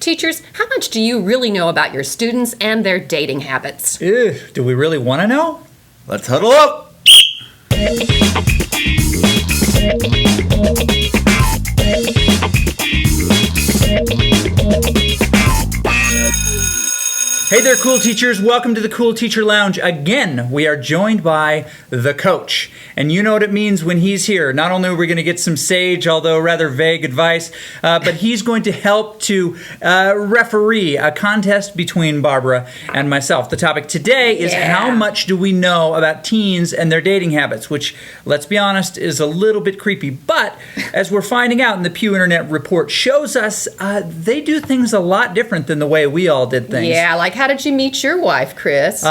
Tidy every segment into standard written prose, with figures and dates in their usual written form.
Teachers, how much do you really know about your students and their dating habits? Do we really want to know? Let's huddle up. Hey there, cool teachers. Welcome to the Cool Teacher Lounge. Again, we are joined by the coach. And you know what it means when he's here. Not only are we going to get some sage, although rather vague advice, but he's going to help to referee a contest between Barbara and myself. The topic today is how much do we know about teens and their dating habits, which, let's be honest, is a little bit creepy. But as we're finding out, and the Pew Internet report shows us, they do things a lot different than the way we all did things. Yeah, like how did you meet your wife, Chris?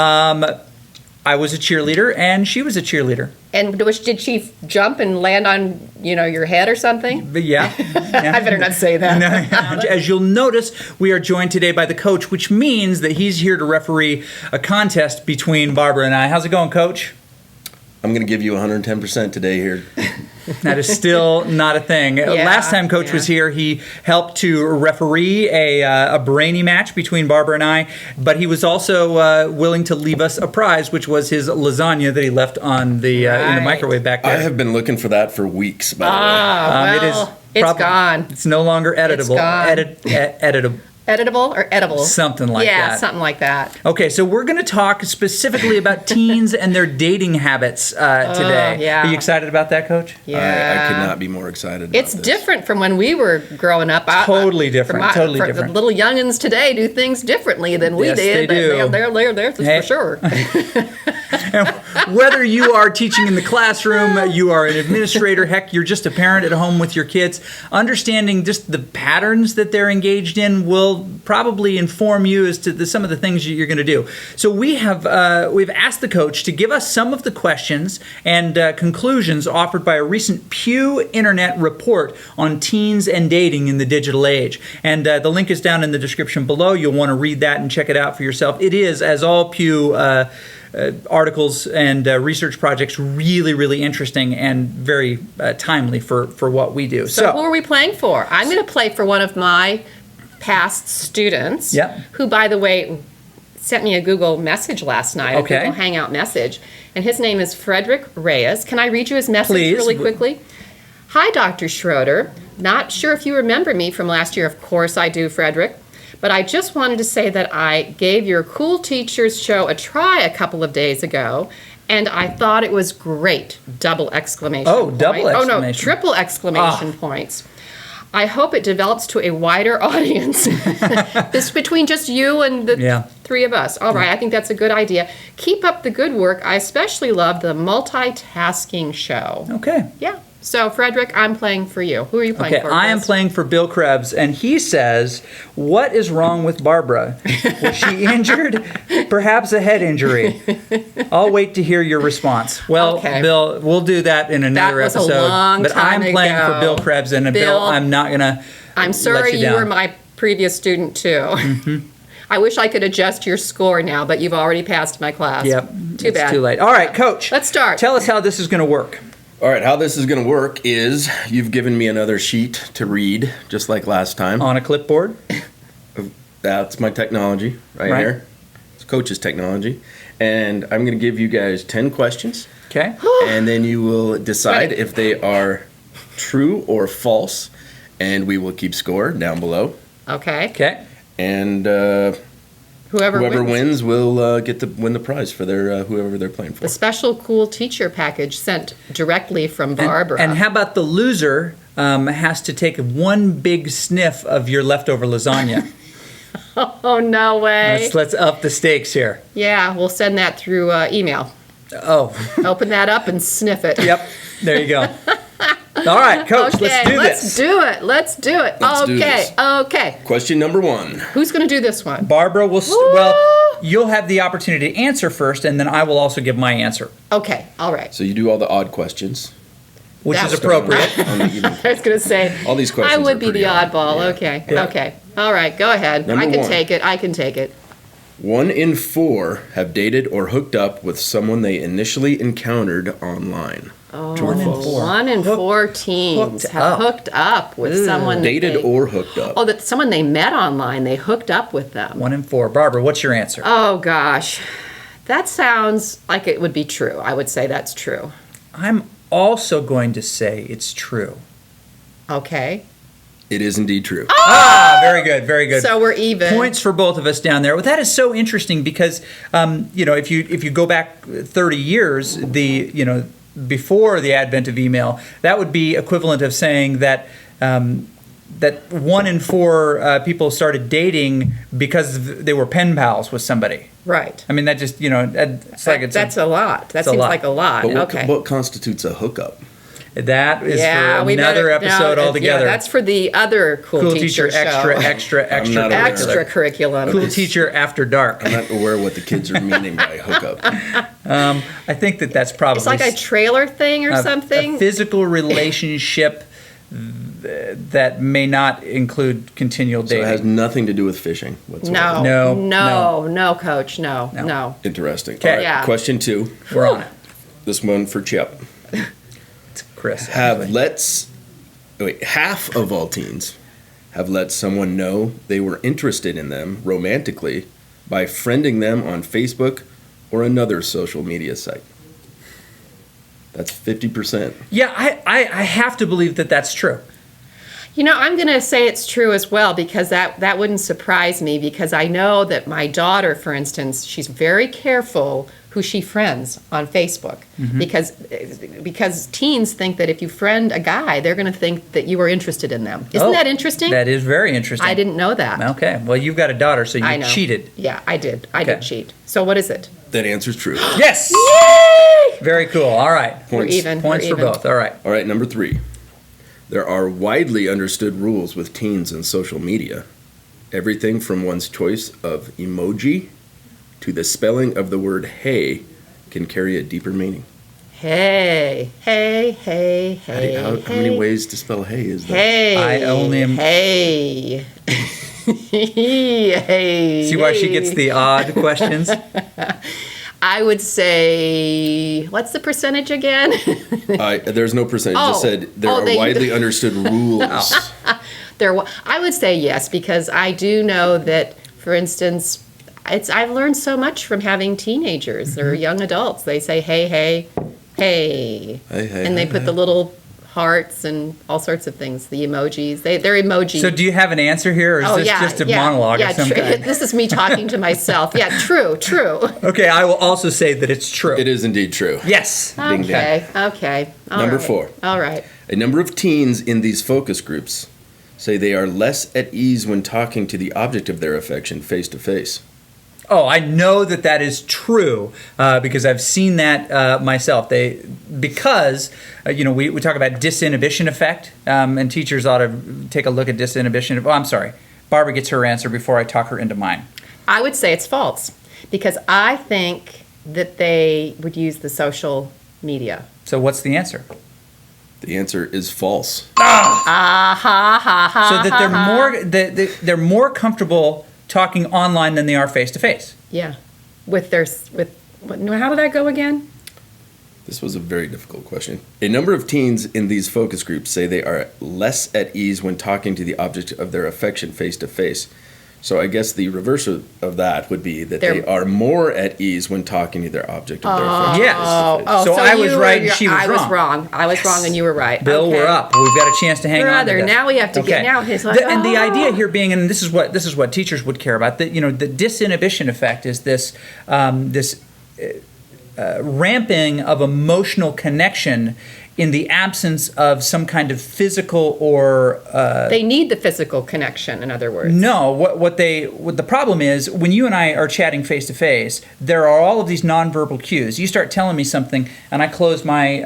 I was a cheerleader, and she was a cheerleader. And did she jump and land on, your head or something? But yeah. I better not say that. As you'll notice, we are joined today by the coach, which means that he's here to referee a contest between Barbara and I. How's it going, Coach? I'm going to give you 110% today here. That is still not a thing. Last time Coach was here, he helped to referee a brainy match between Barbara and I, but he was also willing to leave us a prize, which was his ladanya that he left on the in the microwave back there. I have been looking for that for weeks, by the way. It's gone. It's no longer editable. Editable. Editable or edible? Something like that. Yeah, something like that. Okay, so we're going to talk specifically about teens and their dating habits today. Yeah. Are you excited about that, Coach? I could not be more excited about It's different from when we were growing up. Totally different. The little youngins today do things differently than we did. They do. They're for sure. Whether you are teaching in the classroom, you are an administrator, heck, you're just a parent at home with your kids, understanding just the patterns that they're engaged in will probably inform you as to some of the things you're going to do. So we've asked the coach to give us some of the questions and conclusions offered by a recent Pew Internet report on teens and dating in the digital age. And the link is down in the description below. You'll want to read that and check it out for yourself. It is, as all Pew articles and research projects, really, really interesting and very timely for what we do. So who are we playing for? I'm going to play for one of my past students, who, by the way, sent me a Google message last night, a Google Hangout message, and his name is Frederick Reyes. Can I read you his message really quickly? Hi, Dr. Schroeder. Not sure if you remember me from last year. Of course I do, Frederick. But I just wanted to say that I gave your Cool Teachers show a try a couple of days ago, and I thought it was great. Double exclamation point. Double exclamation. Oh, no, triple exclamation points. I hope it develops to a wider audience. This is between just you and the three of us. All right, I think that's a good idea. Keep up the good work. I especially love the multitasking show. Okay. Yeah. So, Frederick, I'm playing for you. Who are you playing for? I am playing for Bill Krebs, and he says, what is wrong with Barbara? Was she injured? Perhaps a head injury. I'll wait to hear your response. Well, Bill, we'll do that in another episode. That was a long but time I'm playing for Bill Krebs, and Bill, I'm not going to I'm sorry you were my previous student, too. Mm-hmm. I wish I could adjust your score now, but you've already passed my class. Yep. Too bad. It's too late. All right, Coach. Let's start. Tell us how this is going to work. All right, how this is going to work is you've given me another sheet to read, just like last time. On a clipboard? That's my technology right here. It's Coach's technology. And I'm going to give you guys 10 questions. Okay. And then you will decide if they are true or false. And we will keep score down below. Okay. Okay. And whoever wins will get to win the prize for their whoever they're playing for. The special Cool Teacher package sent directly from Barbara. And how about the loser has to take one big sniff of your leftover lasagna? Oh, no way. Let's up the stakes here. Yeah, we'll send that through email. Oh. Open that up and sniff it. Yep. There you go. All right, Coach, let's do this. Let's do it. Okay. Question number 1. Who's going to do this one? Barbara will, you'll have the opportunity to answer first, and then I will also give my answer. Okay, all right. So you do all the odd questions. Which is appropriate. I was going to say, all these questions I would be the odd. oddball. Yeah. Okay. All right, go ahead. Number 1. I can take it. 1 in 4 have dated or hooked up with someone they initially encountered online. Oh, True or false? 1 in 4 teens have hooked up with someone Dated or hooked up. Oh, that someone they met online, they hooked up with them. 1 in 4. Barbara, what's your answer? Oh gosh, that sounds like it would be true. I would say that's true. I'm also going to say it's true. Okay. It is indeed true. Very good, very good. So we're even. Points for both of us down there. Well, that is so interesting because, if you go back 30 years, before the advent of email, that would be equivalent of saying that that 1 in 4 people started dating because they were pen pals with somebody. Right. I mean, that just it's like that's a lot. That seems like a lot. But what constitutes a hookup? That is for another episode altogether. Yeah, that's for the other cool teacher show. Extracurriculum. Cool teacher after dark. I'm not aware what the kids are meaning by hookup. I think that's probably it's like a trailer thing or something. A physical relationship that may not include continual dating. So it has nothing to do with fishing whatsoever. No, Coach. No. Interesting. Okay. All right, Yeah. Question 2. We're on it. This one for Chip. It's Chris. Half of all teens have let someone know they were interested in them romantically by friending them on Facebook or another social media site. That's 50%. Yeah, I have to believe that that's true. I'm going to say it's true as well because that wouldn't surprise me because I know that my daughter, for instance, she's very careful who she friends on Facebook because teens think that if you friend a guy, they're going to think that you are interested in them. Isn't that interesting? That is very interesting. I didn't know that. Okay, well, you've got a daughter, so you cheated. Yeah, I did. I did cheat. So what is it? That answer's true. Yes! Yay! Very cool. All right. We're even. Points for both. All right. All right, number 3. There are widely understood rules with teens and social media. Everything from one's choice of emoji to the spelling of the word hey can carry a deeper meaning. Hey. How many ways to spell hey is there? Hey. I only am. Hey. Hey. See why she gets the odd questions? I would say, what's the percentage again? There's no percentage. It just said there are widely understood rules. I would say yes, because I do know that, for instance, I've learned so much from having teenagers or young adults. They say, hey, and they put the little hearts and all sorts of things, the emojis. They're emojis. So do you have an answer here, or is this just a monologue of some kind? This is me talking to myself. Yeah, true. Okay, I will also say that it's true. It is indeed true. Yes. Okay. Number 4. All right. A number of teens in these focus groups say they are less at ease when talking to the object of their affection face to face. Oh, I know that is true because I've seen that myself. We talk about disinhibition effect, and teachers ought to take a look at disinhibition. Oh, I'm sorry. Barbara gets her answer before I talk her into mine. I would say it's false because I think that they would use the social media. So what's the answer? The answer is false. So that they're more comfortable talking online than they are face to face. Yeah, how did that go again? This was a very difficult question. A number of teens in these focus groups say they are less at ease when talking to the object of their affection face to face. So I guess the reverse of that would be that they are more at ease when talking to their object of their affection. Yes. So I was right and she was wrong. I was wrong and you were right. Bill, we're up. We've got a chance to hang on to this. Now we have to get now. His and the idea here being, and this is what teachers would care about. That the disinhibition effect is this ramping of emotional connection in the absence of some kind of physical or they need the physical connection, in other words. No, what the problem is when you and I are chatting face to face, there are all of these nonverbal cues. You start telling me something, and I close my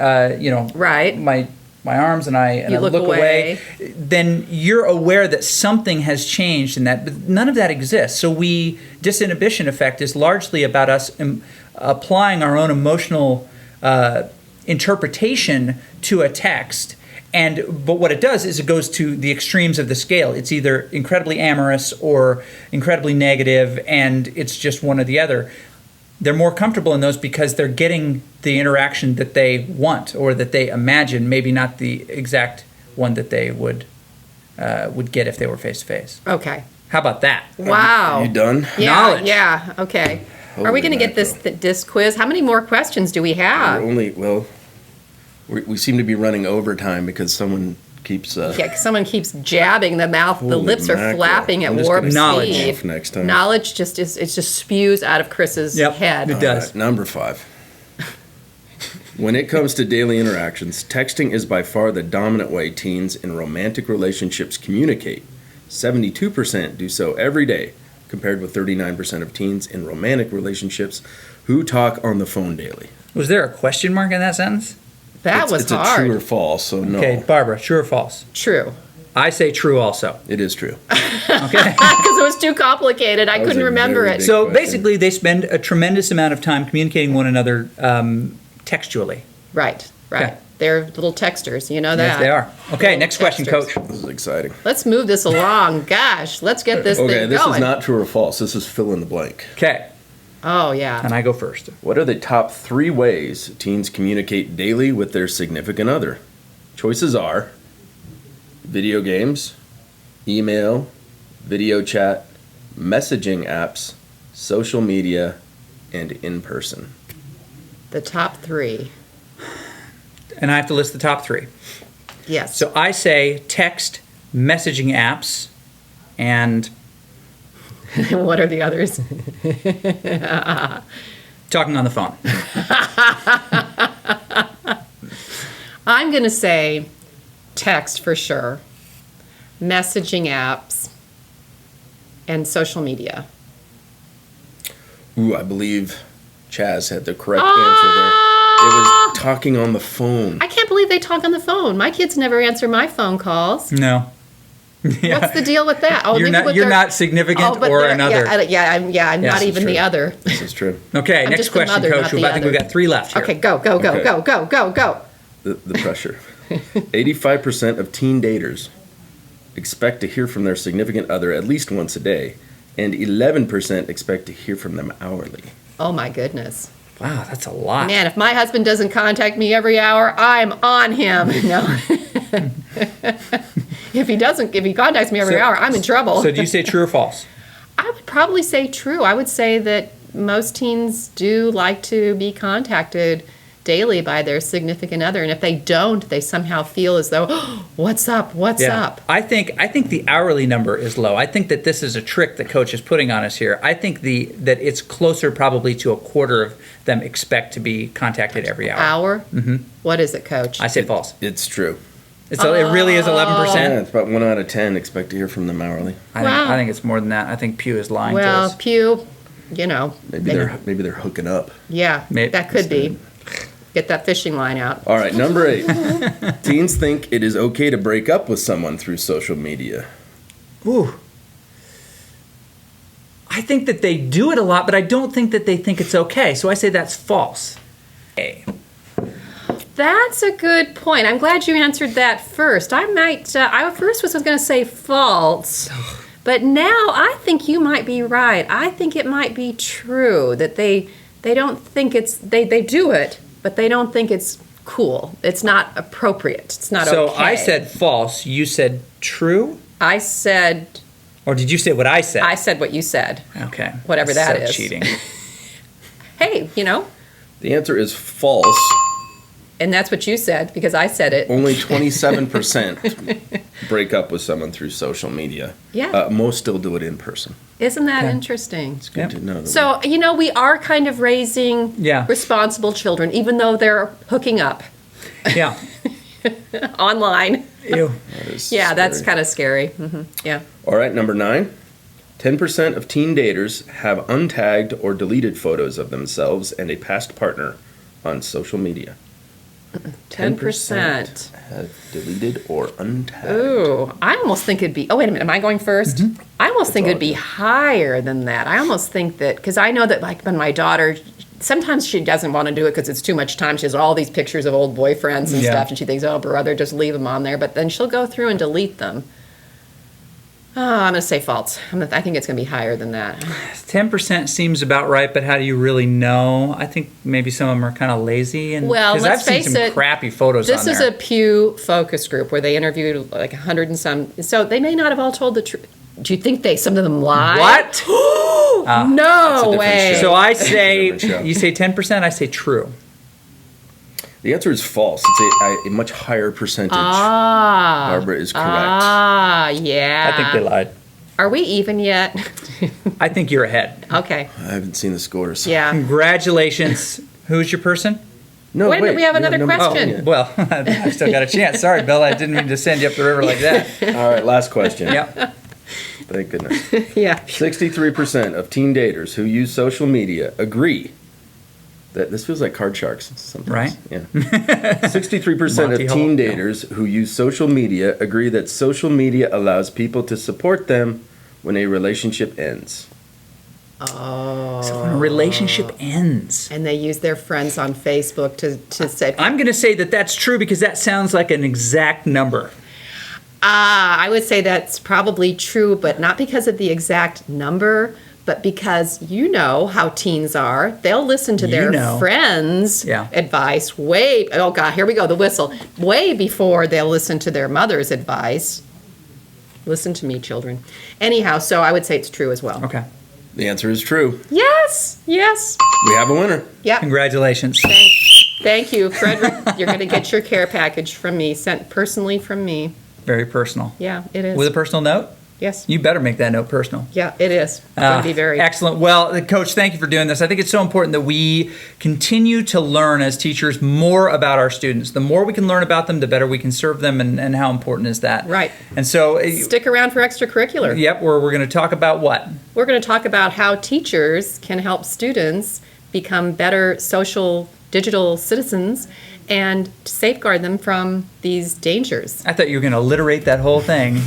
my arms and I look away. Then you're aware that something has changed in that, but none of that exists. So disinhibition effect is largely about us applying our own emotional interpretation to a text But what it does is it goes to the extremes of the scale. It's either incredibly amorous or incredibly negative, and it's just one or the other. They're more comfortable in those because they're getting the interaction that they want or that they imagine, maybe not the exact one that they would get if they were face to face. Okay. How about that? Wow. You done? Yeah, Knowledge. yeah, okay. Are we Holy going to get this quiz? How many more questions do we have? We seem to be running overtime because someone keeps. Yeah, 'cause someone keeps jabbing the mouth. The Holy lips are mackerel. flapping at I'm just warp gonna Knowledge. speed. off next time. Knowledge just spews out of Chris's head. It does. All right, number 5. When it comes to daily interactions, texting is by far the dominant way teens in romantic relationships communicate. 72% do so every day, compared with 39% of teens in romantic relationships who talk on the phone daily. Was there a question mark in that sentence? That was it's hard. a true or false, so no. Okay, Barbara, true or false? True. I say true also. It is true. Okay. Because it was too complicated. I was couldn't a remember very it. big- So question. basically, they spend a tremendous amount of time communicating one another textually. Right. Okay. They're little texters. You know that. Yes, they are. Okay, Little next question, texters. Coach. This is exciting. Let's move this along. Gosh, let's get this Okay, thing this going. is not true or false. This is fill in the blank. Okay, Oh, yeah. and I go first. What are the top 3 ways teens communicate daily with their significant other? Choices are video games, email, video chat, messaging apps, social media, and in person. The top 3. And I have to list the top 3. Yes. So I say text, messaging apps, and What are the others? talking on the phone. I'm going to say text for sure, messaging apps, and social media. Ooh, I believe Chaz had the correct answer there. It was talking on the phone. I can't believe they talk on the phone. My kids never answer my phone calls. No. Yeah. What's the deal with that? Oh, You're maybe with you're their- not significant but or they're- another. I'm Yes, not it's even true. the other. This is true. Okay, I'm next just the question, mother, Coach. not the I think we've other. got 3 left here. Okay, go. Okay. The pressure. 85% of teen daters expect to hear from their significant other at least once a day, and 11% expect to hear from them hourly. Oh my goodness. Wow, that's a lot. Man, if my husband doesn't contact me every hour, I'm on him. No. If he contacts me every hour, I'm in trouble. So do you say true or false? I would probably say true. I would say that most teens do like to be contacted daily by their significant other, and if they don't, they somehow feel as though, oh, what's up? What's up? I think the hourly number is low. I think that this is a trick that Coach is putting on us here. I think that it's closer probably to a quarter of them expect to be contacted every hour. Hour? Mm-hmm. What is it, Coach? I say false. It's true. It really is 11%. Yeah, it's about 1 out of 10 expect to hear from them hourly. I think it's more than that. I think Pew is lying to Well, us. Pew, you know. Maybe they're hooking up. Yeah, Maybe. that could be. Get that fishing line out. All right, number 8. Teens think it is okay to break up with someone through social media. Ooh. I think that they do it a lot, but I don't think that they think it's okay. So I say that's false. A. That's a good point. I'm glad you answered that first. I first was going to say false, but now I think you might be right. I think it might be true that they don't think they do it, but they don't think it's cool. It's not appropriate. It's not okay. So I said false. You said true? I said. Or did you say what I said? I said what you said. Okay. Whatever that So is. cheating. Hey, The answer is false. and that's what you said because I said it. Only 27% break up with someone through social media. Yeah. Most still do it in person. Isn't that Okay. interesting? It's good Yep. to know. That So, we are kind of raising Yeah. responsible children, even though they're hooking up Yeah. online. Ew. that is Yeah, that's scary. kind of scary. Yeah. All right, number 9. 10% of teen daters have untagged or deleted photos of themselves and a past partner on social media. 10%. Have deleted or untagged. Ooh, I almost think it'd be. Oh, wait a minute. Am I going first? I almost think all it'd be higher than that. I almost think that, because I know that, like, when my daughter sometimes she doesn't want to do it because it's too much time. She has all these pictures of old boyfriends and stuff, and she thinks, oh, brother, just leave them on there. But then she'll go through and delete them. Oh, I'm going to say false. I think it's going to be higher than that. 10% seems about right, but how do you really know? I think maybe some of them are kind of lazy. And, well, let's I've face seen some it, crappy photos on there. This is a Pew focus group where they interviewed like 100 and some. So they may not have all told the truth. Do you think some of them lied? What? No way. show. So I say, Different show. you say 10%, I say true. The answer is false. It's a much higher percentage. Barbara is correct. Yeah. I think they lied. Are we even yet? I think you're ahead. Okay. I haven't seen the scores. Yeah. Congratulations. Who's your person? No, Wait a minute, we have another number question. 10 yet. Well, I still got a chance. Sorry, Bill. I didn't mean to send you up the river like that. All right, last question. Yep. Thank goodness. Yeah. 63% of teen daters who use social media agree that this feels like card sharks sometimes. Right. Yeah. 63% Monty of Hall, teen no. daters who use social media agree that social media allows people to support them when a relationship ends. Oh. So when a relationship ends. And they use their friends on Facebook to say. I'm going to say that that's true because that sounds like an exact number. I would say that's probably true, but not because of the exact number, but because you know how teens are. They'll listen to their friends' advice oh God, here we go, the whistle. Way before they'll listen to their mother's advice. Listen to me, children. Anyhow, so I would say it's true as well. Okay. The answer is true. Yes. We have a winner. Yeah. Congratulations. Thank you, Frederick. You're going to get your care package from me, sent personally from me. Very personal. Yeah, it is. With a personal note? Yes. You better make that note personal. Yeah, it is. It's going to be very excellent. Well, Coach, thank you for doing this. I think it's so important that we continue to learn as teachers more about our students. The more we can learn about them, the better we can serve them, and how important is that? Right. And so stick around for extracurricular. Yep, we're going to talk about what? We're going to talk about how teachers can help students become better social digital citizens and safeguard them from these dangers. I thought you were going to alliterate that whole thing.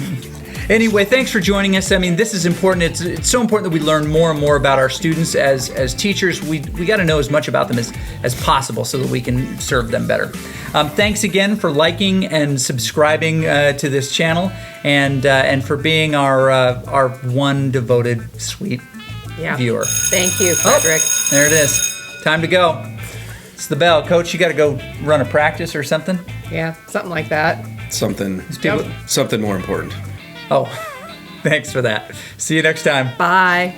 Anyway, thanks for joining us. I mean, this is important. It's so important that we learn more and more about our students as teachers. We got to know as much about them as possible so that we can serve them better. Thanks again for liking and subscribing to this channel, and for being our one devoted, sweet viewer. Thank you, Frederick. Oh, there it is. Time to go. It's the bell. Coach, you got to go run a practice or something? Yeah, something like that. Something more important. Oh, thanks for that. See you next time. Bye.